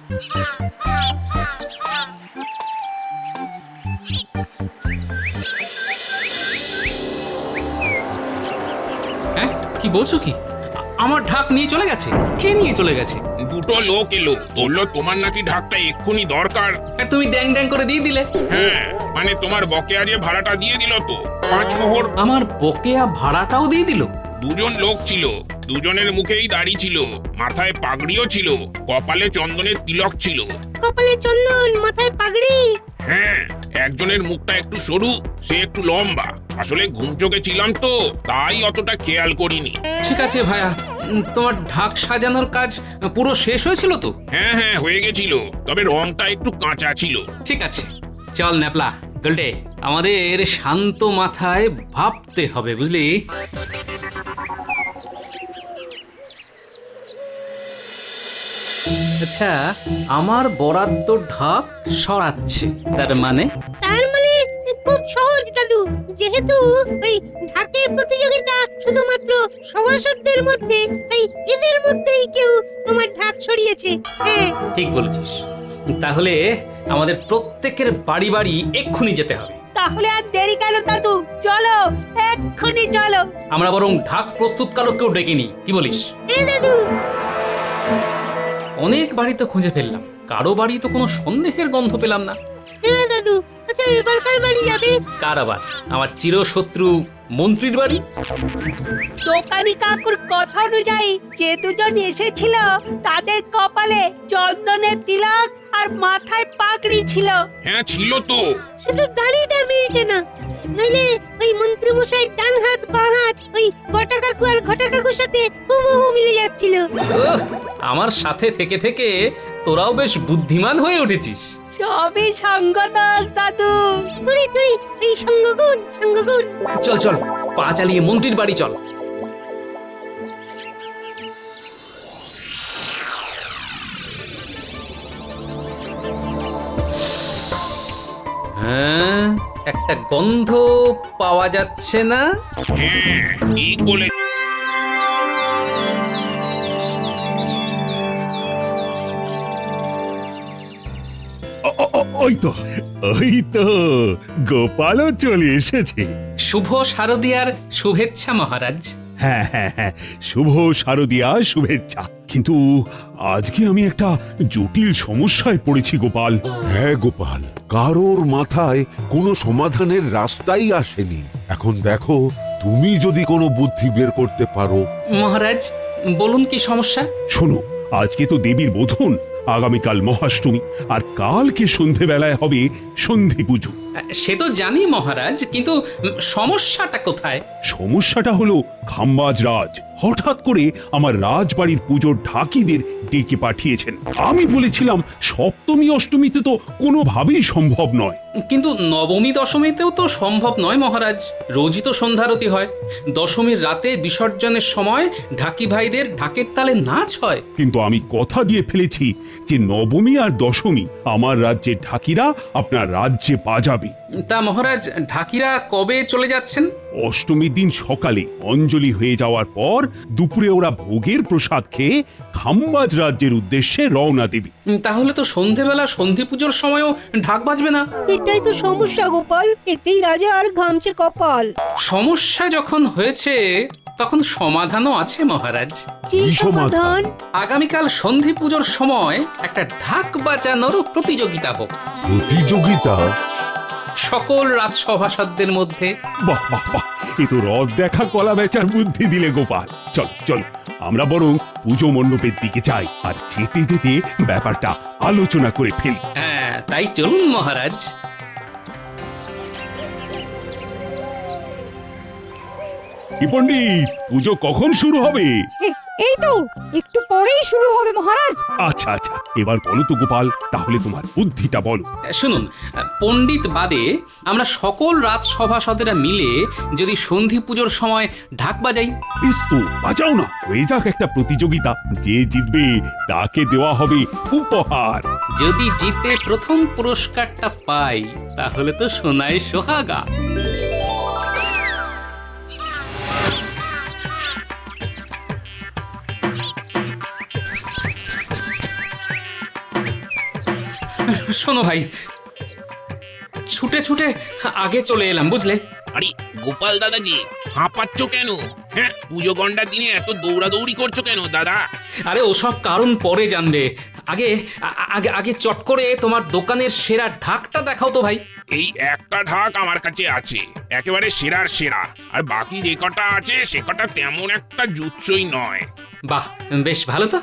হ্যাঁ, কি বলছো কি? আমার ঢাক নিয়ে চলে গেছে? কে নিয়ে চলে গেছে? দুটো লোক এলো, বললো তোমার নাকি ঢাকটা এক্ষুনি দরকার। আর তুমি ড্যাং ড্যাং করে দিয়ে দিলে। হ্যাঁ, মানে তোমার বকেয়া যে ভাড়াটা দিয়ে দিল তো 5 মোহর। আমার বকেয়া ভাড়াটাও দিয়ে দিল? দুজন লোক ছিল, দুজনের মুখেই দাড়ি ছিল, মাথায় পাগড়িও ছিল, কপালে চন্দনের তিলক ছিল। কপালে চন্দন, মাথায় পাগড়ি। হ্যাঁ, একজনের মুখটা একটু সরু, সে একটু লম্বা। আসলে ঘুম চোখে ছিলাম তো, তাই অতটা খেয়াল করিনি। ঠিক আছে ভাইয়া, তোমার ঢাক সাজানোর কাজ পুরো শেষ হয়েছিল তো? হ্যাঁ হ্যাঁ, হয়ে গেছিল, তবে রংটা একটু কাঁচা ছিল। ঠিক আছে, চল ন্যাপলা গল্ডে, আমাদের শান্ত মাথায় ভাবতে হবে, বুঝলি? আচ্ছা, আমার বরাদ্দ ঢাক সরাচ্ছে, তার মানে? তার মানে খুব সহজ দাদু, যেহেতু ওই ঢাকের প্রতিযোগিতা শুধুমাত্র সভাসদদের মধ্যে, তাই এদের মধ্যেই কেউ তোমার ঢাক সরিয়েছে। হ্যাঁ, ঠিক বলেছিস। তাহলে আমাদের প্রত্যেকের বাড়ি বাড়ি এক্ষুনি যেতে হবে। তাহলে আর দেরি কেন দাদু, চলো এক্ষুনি চলো। আমরা বরং ঢাক প্রস্তুতকারককেও ডেকে নিই, কি বলিস? হ্যাঁ দাদু। অনেক বাড়ি তো খুঁজে ফেললাম, কারো বাড়ি তো কোনো সন্দেহের গন্ধ পেলাম না। হ্যাঁ দাদু, আচ্ছা এবার কার বাড়ি যাবে? কার আবার? আমার চিরশত্রু মন্ত্রীর বাড়ি। দোকানি কাকুর কথা অনুযায়ী যে দুজন এসেছিল তাদের কপালে চন্দনের তিলক আর মাথায় পাগড়ি ছিল। হ্যাঁ ছিল তো। শুধু দাড়িটা মিলছে না, নইলে ওই মন্ত্রী মশাইয়ের ডান হাত বাঁ হাত ওই বটা কাকু আর ঘটা কাকুর সাথে হুবহু মিলে যাচ্ছিল। ওহ, আমার সাথে থেকে থেকে তোরাও বেশ বুদ্ধিমান হয়ে উঠেছিস। সবই সঙ্গদোষ দাদু। তুই তুই এই সঙ্গগুণ সঙ্গগুণ। চল চল, পা চালিয়ে মন্ত্রীর বাড়ি চল। হ্যাঁ, একটা গন্ধ পাওয়া যাচ্ছে না? হ্যাঁ, ঠিক বলে। ওই তো গোপালও চলে এসেছে। শুভ শারদিয়ার শুভেচ্ছা মহারাজ। হ্যাঁ হ্যাঁ হ্যাঁ, শুভ শারদিয়া শুভেচ্ছা। কিন্তু আজকে আমি একটা জটিল সমস্যায় পড়েছি গোপাল। হ্যাঁ গোপাল, কারোর মাথায় কোনো সমাধানের রাস্তাই আসেনি। এখন দেখো, তুমি যদি কোনো বুদ্ধি বের করতে পারো। মহারাজ বলুন, কি সমস্যা? শোনো, আজকে তো দেবীর বোধন, আগামীকাল মহাষ্টমী, আর কালকে সন্ধেবেলায় হবে সন্ধি পুজো। সে তো জানি মহারাজ, কিন্তু সমস্যাটা কোথায়? সমস্যাটা হলো খাম্বাজ রাজ হঠাৎ করে আমার রাজবাড়ির পুজোর ঢাকিদের ডেকে পাঠিয়েছেন। আমি বলেছিলাম সপ্তমী অষ্টমীতে তো কোনোভাবেই সম্ভব নয়। কিন্তু নবমী দশমীতেও তো সম্ভব নয় মহারাজ, রোজই তো সন্ধ্যারতি হয়। দশমীর রাতে বিসর্জনের সময় ঢাকি ভাইদের ঢাকের তালে নাচ হয়। কিন্তু আমি কথা দিয়ে ফেলেছি যে নবমী আর দশমী আমার রাজ্যের ঢাকিরা আপনার রাজ্যে বাজাবে। তা মহারাজ, ঢাকিরা কবে চলে যাচ্ছেন? অষ্টমীর দিন সকালে অঞ্জলি হয়ে যাওয়ার পর দুপুরে ওরা ভোগের প্রসাদ খেয়ে খাম্বাজ রাজ্যের উদ্দেশ্যে রওনা দেবে। তাহলে তো সন্ধেবেলা সন্ধি পুজোর সময়ও ঢাক বাজবে না। এটাই তো সমস্যা গোপাল, এতেই রাজা আর ঘামছে কপাল। সমস্যা যখন হয়েছে তখন সমাধানও আছে মহারাজ। কি সমাধান? আগামীকাল সন্ধি পুজোর সময় একটা ঢাক বাজানোর প্রতিযোগিতা হোক, প্রতিযোগিতা? সকল রাজসভাসদদের মধ্যে। বাহ বাহ বাহ, এ তো রদ দেখা কলা বেচার বুদ্ধি দিলে গোপাল। চল চল, আমরা বরং পুজো মণ্ডপের দিকে যাই, আর যেতে যেতে ব্যাপারটা আলোচনা করে ফেলি। হ্যাঁ, তাই চলুন মহারাজ। কি পণ্ডিত, পুজো কখন শুরু হবে? এই তো একটু পরেই শুরু হবে মহারাজ। আচ্ছা আচ্ছা, এবার বলো তো গোপাল, তাহলে তোমার বুদ্ধিটা বলো। শুনুন, পণ্ডিত বাদে আমরা সকল রাজসভাসদেরা মিলে যদি সন্ধি পুজোর সময় ঢাক বাজাই। বেশ তো, বাজাও না, হয়ে যাক একটা প্রতিযোগিতা। যে জিতবে তাকে দেওয়া হবে উপহার। যদি জিতে প্রথম পুরস্কারটা পাই তাহলে তো সোনায় সোহাগা। শোনো ভাই, ছুটে ছুটে আগে চলে এলাম, বুঝলে? আরে গোপাল দাদাজি, হাঁপাচ্ছ কেন? হ্যাঁ, পুজো গন্ডার দিনে এত দৌড়াদৌড়ি করছো কেন দাদা? আরে ওসব কারণ পরে জানবে, আগে আগে আগে চট করে তোমার দোকানের সেরা ঢাকটা দেখাও তো ভাই। এই একটা ঢাক আমার কাছে আছে, একেবারে সেরার সেরা। আর বাকি যে কটা আছে সে কটা তেমন একটা জুৎসই নয়। বাহ, বেশ ভালো তো।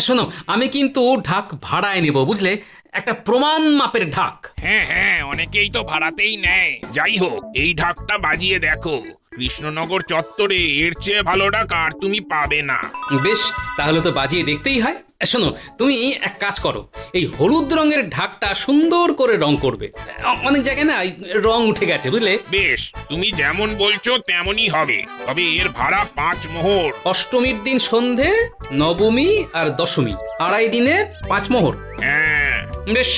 শোনো, আমি কিন্তু ঢাক ভাড়ায় নেব, বুঝলে? একটা প্রমাণ মাপের ঢাক। হ্যাঁ হ্যাঁ, অনেকেই তো ভাড়াতেই নেয়। যাই হোক, এই ঢাকটা বাজিয়ে দেখো, কৃষ্ণনগর চত্বরে এর চেয়ে ভালো ঢাক আর তুমি পাবে না। বেশ, তাহলে তো বাজিয়ে দেখতেই হয়। শোনো, তুমি এক কাজ করো, এই হলুদ রঙের ঢাকটা সুন্দর করে রং করবে। অনেক জায়গায় না এই রং উঠে গেছে, বুঝলে? বেশ, তুমি যেমন বলছো তেমনই হবে, তবে এর ভাড়া 5 মোহর। অষ্টমীর দিন সন্ধে, নবমী আর দশমী, আড়াই দিনে 5 মোহর। হ্যাঁ বেশ,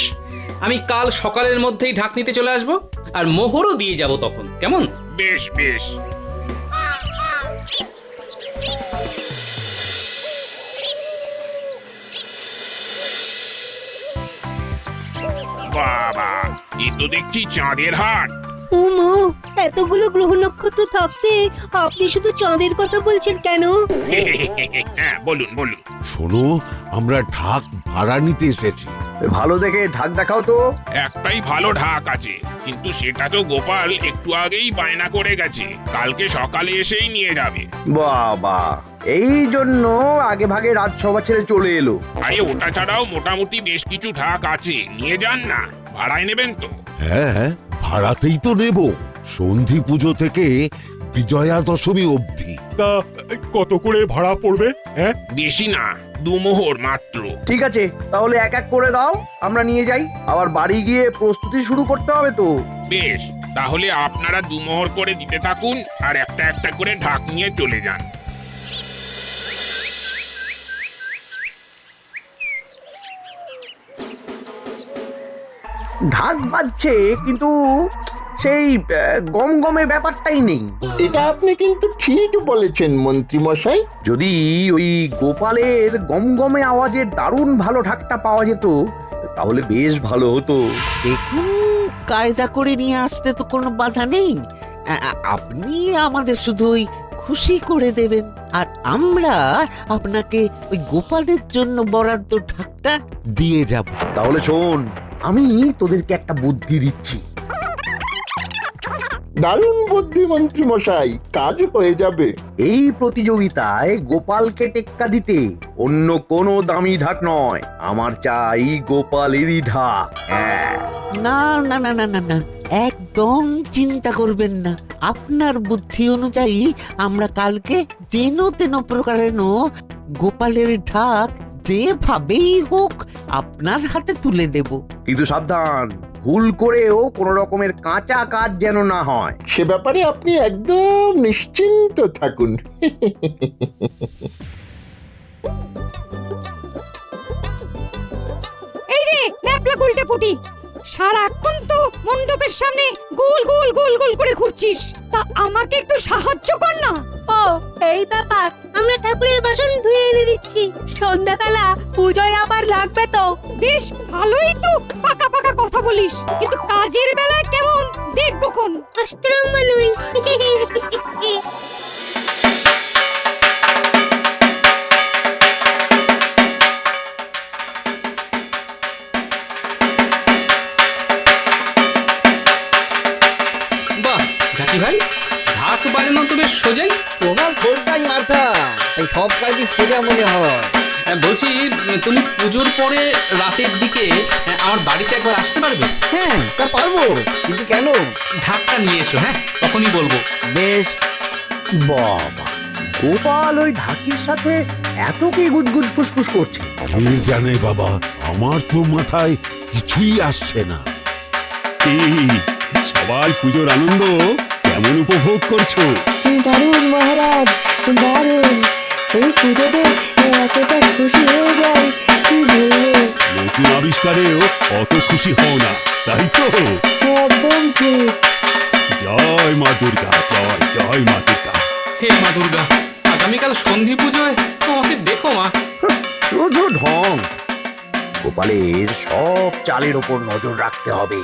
আমি কাল সকালের মধ্যেই ঢাক নিতে চলে আসবো, আর মোহরও দিয়ে যাব তখন, কেমন? বেশ বেশ। বাবা, এ তো দেখছি চাঁদের হাট। উমা, এতগুলো গ্রহ নক্ষত্র থাকতে আপনি শুধু চাঁদের কথা বলছেন কেন? হ্যাঁ, বলুন বলুন। শোনো, আমরা ঢাক ভাড়া নিতে এসেছি। ভালো দেখে ঢাক দেখাও তো। একটাই ভালো ঢাক আছে, কিন্তু সেটা তো গোপাল একটু আগেই বায়না করে গেছে, কালকে সকালে এসেই নিয়ে যাবে। বাবা, এই জন্য আগে ভাগে রাজসভা ছেড়ে চলে এলো। আরে ওটা ছাড়াও মোটামুটি বেশ কিছু ঢাক আছে, নিয়ে যান না। ভাড়ায় নেবেন তো? হ্যাঁ, ভাড়াতেই তো নেব, সন্ধি পুজো থেকে বিজয়া দশমী অবধি। তা কত করে ভাড়া পড়বে? হ্যাঁ, বেশি না, 2 মোহর মাত্র। ঠিক আছে, তাহলে এক এক করে দাও, আমরা নিয়ে যাই। আবার বাড়ি গিয়ে প্রস্তুতি শুরু করতে হবে তো। বেশ, তাহলে আপনারা 2 মোহর করে দিতে থাকুন, আর একটা একটা করে ঢাক নিয়ে চলে যান। ঢাক বাজছে, কিন্তু সেই গমগমে ব্যাপারটাই নেই। এটা আপনি কিন্তু ঠিক বলেছেন মন্ত্রী মশাই। যদি ওই গোপালের গমগমে আওয়াজের দারুণ ভালো ঢাকটা পাওয়া যেত, তাহলে বেশ ভালো হতো। দেখুন, কায়দা করে নিয়ে আসতে তো কোনো বাধা নেই। আপনি আমাদের শুধু ওই খুশি করে দেবেন, আর আমরা আপনাকে ওই গোপালের জন্য বরাদ্দ ঢাকটা দিয়ে যাব। তাহলে শোন, আমি তোদেরকে একটা বুদ্ধি দিচ্ছি। দারুণ বুদ্ধি মন্ত্রী মশাই, কাজ হয়ে যাবে। এই প্রতিযোগিতায় গোপালকে টেক্কা দিতে অন্য কোনো দামি ঢাক নয়, আমার চাই গোপালেরই ঢাক। হ্যাঁ, না না না না না না, একদম চিন্তা করবেন না। আপনার বুদ্ধি অনুযায়ী আমরা কালকে যেন তেন প্রকারেণ গোপালের ঢাক যেভাবেই হোক আপনার হাতে তুলে দেব। কিন্তু সাবধান, ভুল করেও কোনো রকমের কাঁচা কাজ যেন না হয়। সে ব্যাপারে আপনি একদম নিশ্চিন্ত থাকুন। এই যে ন্যাপলা গুলটে পুটি, সারাক্ষণ তো মণ্ডপের সামনে গোল গোল গোল গোল করে ঘুরছিস, তা আমাকে একটু সাহায্য কর না। ও, এই ব্যাপার। আমরা ঠাকুরের বাসন ধুয়ে এনে দিচ্ছি, সন্ধ্যাবেলা পুজোয় আবার লাগবে তো। বেশ ভালোই তো পাকা পাকা কথা বলিস, কিন্তু কাজের বেলায় কেমন দেখবো কোন। আশ্রম নই। বাহ ঢাকি ভাই, ঢাক বাজানো তো বেশ সোজাই। তোমার খোলটাই মাথা, তাই সব কাজই সোজা মনে হয়। বলছি, তুমি পুজোর পরে রাতের দিকে আমার বাড়িতে একবার আসতে পারবে? হ্যাঁ, তা পারবো, কিন্তু কেন? ঢাকটা নিয়ে এসো, হ্যাঁ, তখনই বলবো। বেশ। বাবা, গোপাল ওই ঢাকির সাথে এত কি গুজগুজ ফুসফুস করছে? কে জানে বাবা, আমার তো মাথায় কিছুই আসছে না। কি সবাই পুজোর আনন্দ কেমন উপভোগ করছো? দারুণ মহারাজ, দারুণ। এই পুজোতে এতটা খুশি হয়ে যায়, কি বলবো। নতুন আবিষ্কারেও অত খুশি হও না, তাই তো? একদম ঠিক। জয় মা দুর্গা, জয় জয় মা দুর্গা। হে মা দুর্গা, আগামীকাল সন্ধি পুজোয় আমাকে দেখো মা। শুধু ঢং। গোপালের সব চালের ওপর নজর রাখতে হবে।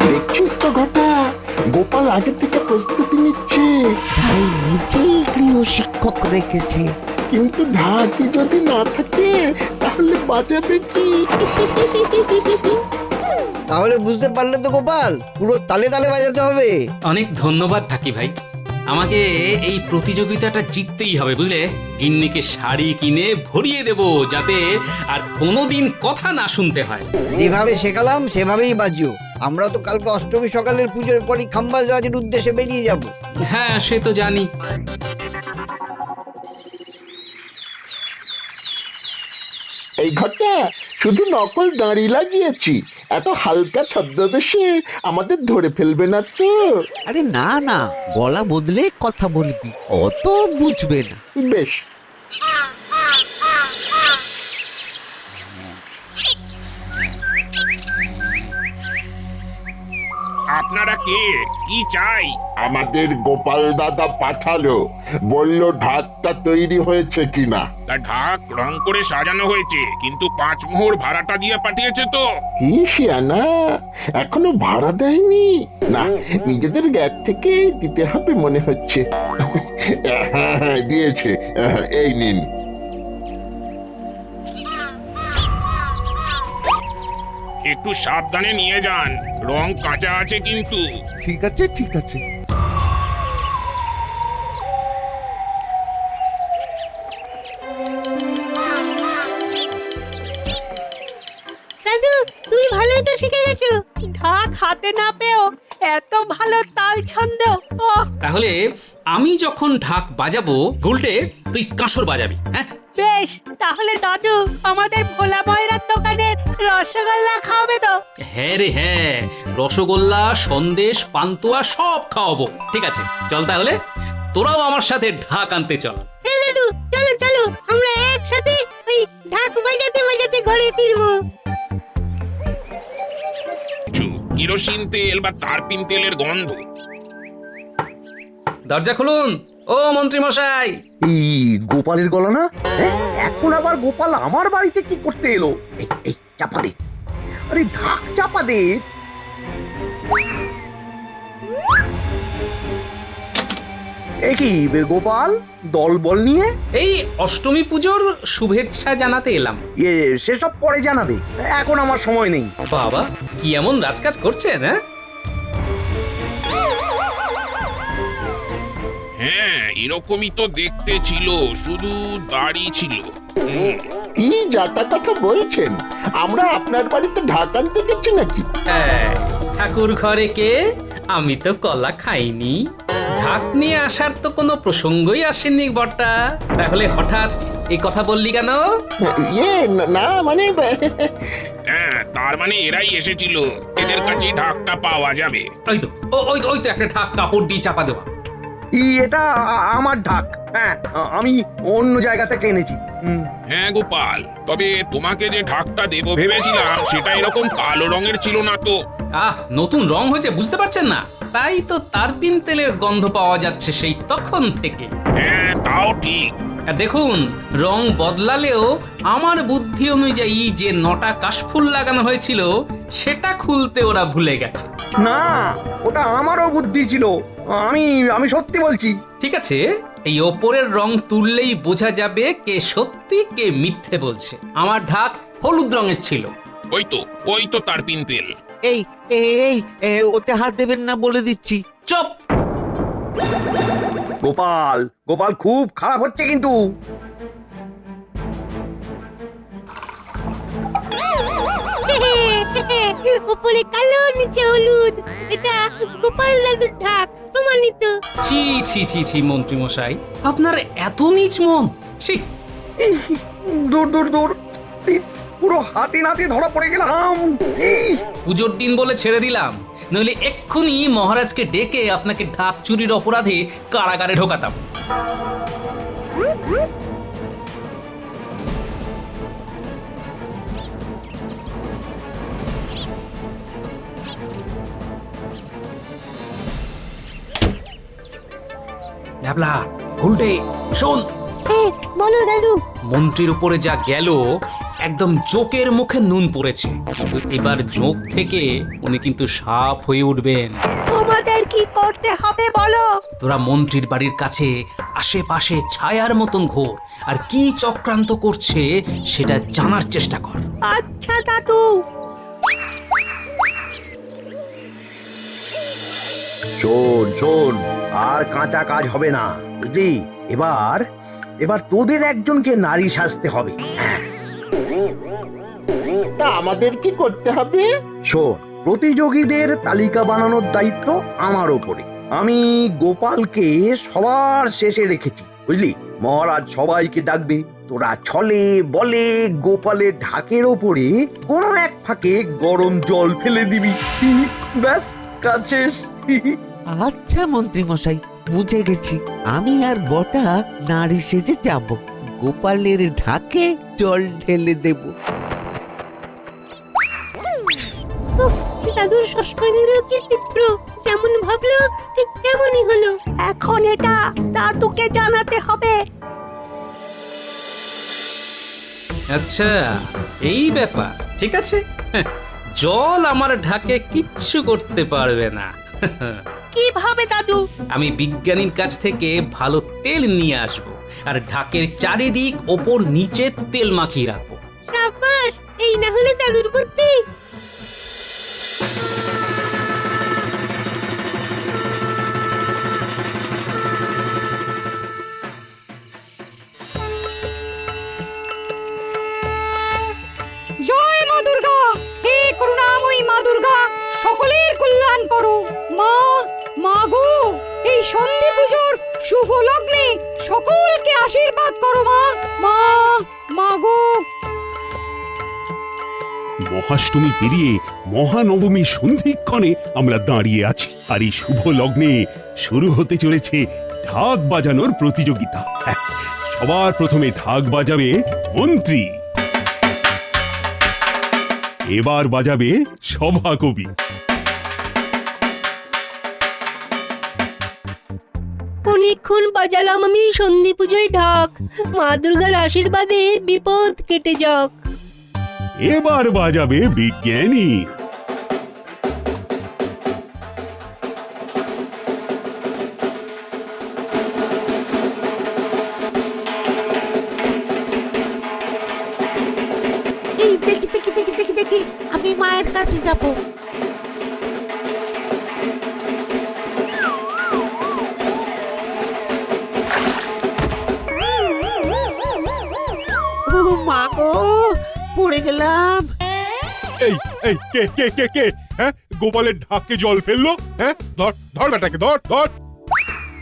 দেখছিস তো ঘটা, গোপাল আগে থেকে প্রস্তুতি নিচ্ছে। তাই নিজেই গৃহ শিক্ষক রেখেছে। কিন্তু ঢাকি যদি না থাকে তাহলে বাজাবে কি? তাহলে বুঝতে পারলে তো গোপাল, পুরো তালে তালে বাজাতে হবে। অনেক ধন্যবাদ ঢাকি ভাই, আমাকে এই প্রতিযোগিতাটা জিততেই হবে বুঝলে। গিন্নিকে শাড়ি কিনে ভরিয়ে দেব যাতে আর কোনোদিন কথা না শুনতে হয়। যেভাবে শেখালাম সেভাবেই বাজিও। আমরা তো কালকে অষ্টমী সকালের পুজোর পরই খাম্বাজ রাজের উদ্দেশ্যে বেরিয়ে যাব। হ্যাঁ সে তো জানি। এই ঘটা শুধু নকল দাঁড়ি লাগিয়েছি, এত হালকা ছদ্মবেশে আমাদের ধরে ফেলবে না তো? আরে না না, গলা বদলে কথা বলবি, অত বুঝবে না। বেশ। আপনারা কে, কি চাই? আমাদের গোপাল দাদা পাঠালো, বলল ঢাকটা তৈরি হয়েছে কিনা। তা ঢাক রং করে সাজানো হয়েছে, কিন্তু 5 মোহর ভাড়াটা দিয়ে পাঠিয়েছে তো। কি শিয়ানা, এখনো ভাড়া দেয়নি? না, নিজেদের গ্যাট থেকে দিতে হবে মনে হচ্ছে। হ্যাঁ, দিয়েছে, এই নিন। একটু সাবধানে নিয়ে যান, রং কাঁচা আছে কিন্তু। ঠিক আছে ঠিক আছে। দাদু, তুমি ভালোই তো শিখে গেছো। ঢাক হাতে না পেও এত ভালো তাল ছন্দ। ও তাহলে আমি যখন ঢাক বাজাবো গুলটে তুই কাঁসর বাজাবি। হ্যাঁ বেশ, তাহলে দাদু আমাদের ভোলা ময়রার দোকানের রসগোল্লা খাওয়াবে তো? হ্যাঁ রে হ্যাঁ, রসগোল্লা সন্দেশ পান্তুয়া সব খাওয়াবো। ঠিক আছে চল তাহলে, তোরাও আমার সাথে ঢাক আনতে চল। হ্যাঁ দাদু, চলো চলো, আমরা একসাথে ওই ঢাক বাজাতে বাজাতে ঘরে ফিরবো। কিরোসিন তেল বা তারপিন তেলের গন্ধ। দরজা খুলুন ও মন্ত্রী মশাই। এই গোপালের গলা না? হ্যাঁ, এখন আবার গোপাল আমার বাড়িতে কি করতে এলো? এই এই চাপা দে, আরে ঢাক চাপা দে। এ কি গোপাল, দল বল নিয়ে? এই অষ্টমী পুজোর শুভেচ্ছা জানাতে এলাম। সেসব পরে জানাবে, এখন আমার সময় নেই। বাবা কি এমন রাজকাজ করছেন? হ্যাঁ, এরকমই তো দেখতে ছিল, শুধু দাড়ি ছিল। কি যাতা কথা বলছেন? আমরা আপনার বাড়িতে ঢাক আনতে গেছি নাকি? ঠাকুর ঘরে কে? আমি তো কলা খাইনি। ঢাক নিয়ে আসার তো কোনো প্রসঙ্গই আসেনি বটটা। তাহলে হঠাৎ এই কথা বললি কেন? না মানে হ্যাঁ, তার মানে এরাই এসেছিল, এদের কাছে ঢাকটা পাওয়া যাবে। ওই তো ওই তো একটা ঢাক কাপড় দিয়ে চাপা দেওয়া। এটা আমার ঢাক। হ্যাঁ, আমি অন্য জায়গা থেকে এনেছি। হ্যাঁ গোপাল, তবে তোমাকে যে ঢাকটা দেবো ভেবেছিলাম সেটা এরকম কালো রঙের ছিল না তো। নতুন রং হয়েছে বুঝতে পারছেন না? তাই তো তারপিন তেলের গন্ধ পাওয়া যাচ্ছে সেই তখন থেকে। হ্যাঁ তাও ঠিক। দেখুন, রং বদলালেও আমার বুদ্ধি অনুযায়ী যে 9টা কাশফুল লাগানো হয়েছিল সেটা খুলতে ওরা ভুলে গেছে। না, ওটা আমারও বুদ্ধি ছিল। আমি সত্যি বলছি। ঠিক আছে, এই ওপরের রং তুললেই বোঝা যাবে কে সত্যি কে মিথ্যে বলছে। আমার ঢাক হলুদ রঙের ছিল। ওই তো তারপিন তেল। এই এই ওতে হাত দেবেন না বলে দিচ্ছি। চুপ! গোপাল গোপাল খুব খারাপ হচ্ছে কিন্তু। উপরে কালো নিচে হলুদ, এটা গোপাল দাদুর ঢাক, প্রমাণিত। ছি ছি ছি ছি মন্ত্রী মশাই, আপনার এত নীচ মন! ছি! দূর দূর দূর, পুরো হাতে নাতে ধরা পড়ে গেলাম। পুজোর দিন বলে ছেড়ে দিলাম, নইলে এক্ষুনি মহারাজকে ডেকে আপনাকে ঢাক চুরির অপরাধে কারাগারে ঢোকাতাম। ঢাবলা উল্টে শোন, হ্যাঁ বলো দাদু। মন্ত্রীর উপরে যা গেল, একদম জোকের মুখে নুন পড়েছে। কিন্তু এবার জোক থেকে উনি কিন্তু সাপ হয়ে উঠবেন। তোমাদের কি করতে হবে বলো? তোরা মন্ত্রীর বাড়ির কাছে আশেপাশে ছায়ার মতন ঘোর, আর কি চক্রান্ত করছে সেটা জানার চেষ্টা কর। আচ্ছা দাদু। শোন শোন, আর কাঁচা কাজ হবে না, বুঝলি? এবার এবার তোদের একজনকে নারী সাজতে হবে। তা আমাদের কি করতে হবে? শোন, প্রতিযোগীদের তালিকা বানানোর দায়িত্ব আমার ওপরে। আমি গোপালকে সবার শেষে রেখেছি, বুঝলি? মহারাজ সবাইকে ডাকবে, তোরা ছলে বলে গোপালের ঢাকের ওপরে কোনো এক ফাঁকে গরম জল ফেলে দিবি। ব্যাস, কাজ শেষ। আচ্ছা মন্ত্রী মশাই, বুঝে গেছি। আমি আর বটা নারী সেজে যাব, গোপালের ঢাকে জল ঢেলে দেব। দাদুর ষষ্ঠেন্দ্র কি তীব্র, যেমন ভাবলো ঠিক তেমনই হলো। এখন এটা দাদুকে জানাতে হবে। আচ্ছা, এই ব্যাপার, ঠিক আছে। জল আমার ঢাকে কিচ্ছু করতে পারবে না। কিভাবে দাদু? আমি বিজ্ঞানীর কাছ থেকে ভালো তেল নিয়ে আসব, আর ঢাকের চারিদিক ওপর নিচে তেল মাখিয়ে রাখবো। সাবাস, এই না হলে দাদুর বুদ্ধি। জয় মা দুর্গা, হে করুণাময়ী মা দুর্গা, সকলের কল্যাণ করো। মা, মা গো, এই সন্ধি পুজোর শুভ লগ্নে সকলকে আশীর্বাদ করো মা। মা, মা গো। মহাষ্টমী পেরিয়ে মহানবমী সন্ধিক্ষণে আমরা দাঁড়িয়ে আছি, আর এই শুভ লগ্নে শুরু হতে চলেছে ঢাক বাজানোর প্রতিযোগিতা। হ্যাঁ, সবার প্রথমে ঢাক বাজাবে মন্ত্রী, এবার বাজাবে সভাকবি, অনেকক্ষণ বাজালাম আমি সন্ধি পুজোয় ঢাক, মা দুর্গার আশীর্বাদে বিপদ কেটে যাক। এবার বাজাবে বিজ্ঞানী, এই দেখি দেখি দেখি দেখি দেখি, আমি মায়ের কাছে যাব। ও মা গো, পড়ে গেলাম। এই এই কে কে কে কে হ্যাঁ, গোপালের ঢাকে জল ফেললো? হ্যাঁ, ধর ধর বেটাকে, ধর ধর।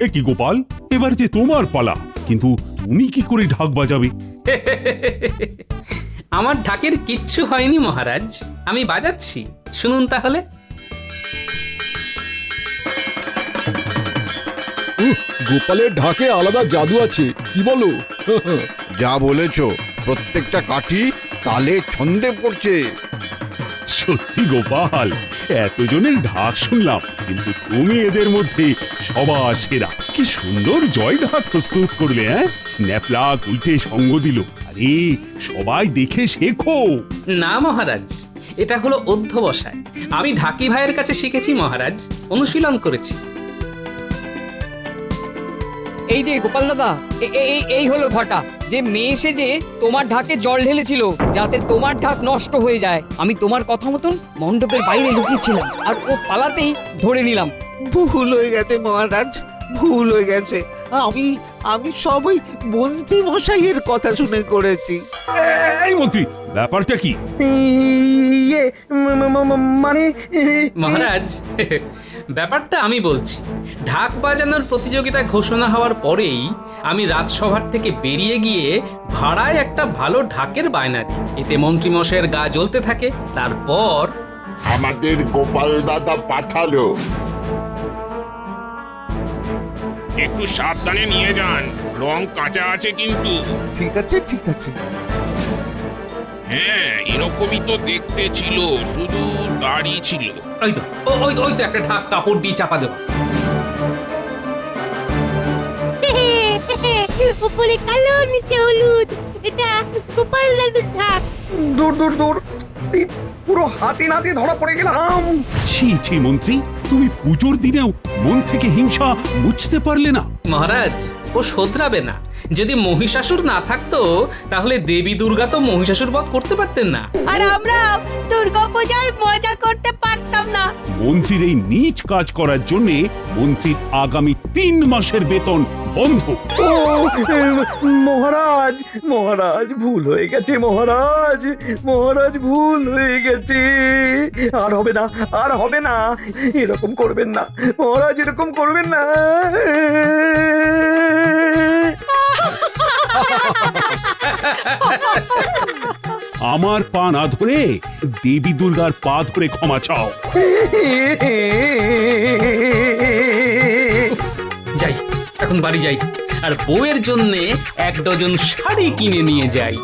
এ কি গোপাল, এবার যে তোমার পালা, কিন্তু তুমি কি করে ঢাক বাজাবে? আমার ঢাকের কিচ্ছু হয়নি মহারাজ, আমি বাজাচ্ছি, শুনুন তাহলে। গোপালের ঢাকে আলাদা জাদু আছে, কি বলো? যা বলেছো, প্রত্যেকটা কাঠি তালে ছন্দে পড়ছে। সত্যি গোপাল, এতজনের ঢাক শুনলাম, কিন্তু তুমি এদের মধ্যে সবার সেরা। কি সুন্দর জয় ঢাক প্রস্তুত করলে, হ্যাঁ? ন্যাপলা উল্টে সঙ্গ দিল। আরে সবাই দেখে শেখো। না মহারাজ, এটা হলো অধ্যবসায়। আমি ঢাকি ভাইয়ের কাছে শিখেছি মহারাজ, অনুশীলন করেছি। এই যে গোপাল দাদা, এই হলো ঘটা, যে মেয়ে সেজে তোমার ঢাকে জল ঢেলেছিল যাতে তোমার ঢাক নষ্ট হয়ে যায়। আমি তোমার কথা মতন মণ্ডপের বাইরে লুকিয়েছিলাম, আর ও পালাতেই ধরে নিলাম। ভুল হয়ে গেছে মহারাজ, ভুল হয়ে গেছে। আমি আমি সবই মন্ত্রী মশাইয়ের কথা শুনে করেছি। এই মন্ত্রী, ব্যাপারটা কি? ইয়ে মানে মহারাজ, ব্যাপারটা আমি বলছি। ঢাক বাজানোর প্রতিযোগিতা ঘোষণা হওয়ার পরেই আমি রাজসভার থেকে বেরিয়ে গিয়ে ভাড়ায় একটা ভালো ঢাকের বায়না দিই, এতে মন্ত্রী মশাইয়ের গা জ্বলতে থাকে। তারপর আমাদের গোপাল দাদা পাঠালো। একটু সাবধানে নিয়ে যান, রং কাঁচা আছে কিন্তু। ঠিক আছে ঠিক আছে। হ্যাঁ, এরকমই তো দেখতে ছিল, শুধু দাড়ি ছিল। ওই তো ওই তো একটা ঢাক কাপড় দিয়ে চাপা দেওয়া। উপরে কালো নিচে হলুদ, এটা গোপাল দাদুর ঢাক। দূর দূর দূর, এই পুরো হাতে নাতে ধরা পড়ে গেলাম। ছি ছি মন্ত্রী, তুমি পুজোর দিনেও মন থেকে হিংসা মুছতে পারলে না? মহারাজ, ও শোধরাবে না। যদি মহিষাসুর না থাকতো তাহলে দেবী দুর্গা তো মহিষাসুর বধ করতে পারতেন না। আর আমরা দুর্গাপূজায় মজা করতে পারতাম না। মন্ত্রীর এই নীচ কাজ করার জন্য মন্ত্রীর আগামী 3 মাসের বেতন বন্ধ। ও মহারাজ, মহারাজ ভুল হয়ে গেছে, মহারাজ, মহারাজ ভুল হয়ে গেছে। আর হবে না, আর হবে না, এরকম করবেন না মহারাজ, এরকম করবেন না। আমার পা না ধরে দেবী দুর্গার পা ধরে ক্ষমা চাও। যাই, এখন বাড়ি যাই আর বউয়ের জন্য 1 ডজন শাড়ি কিনে নিয়ে যাই।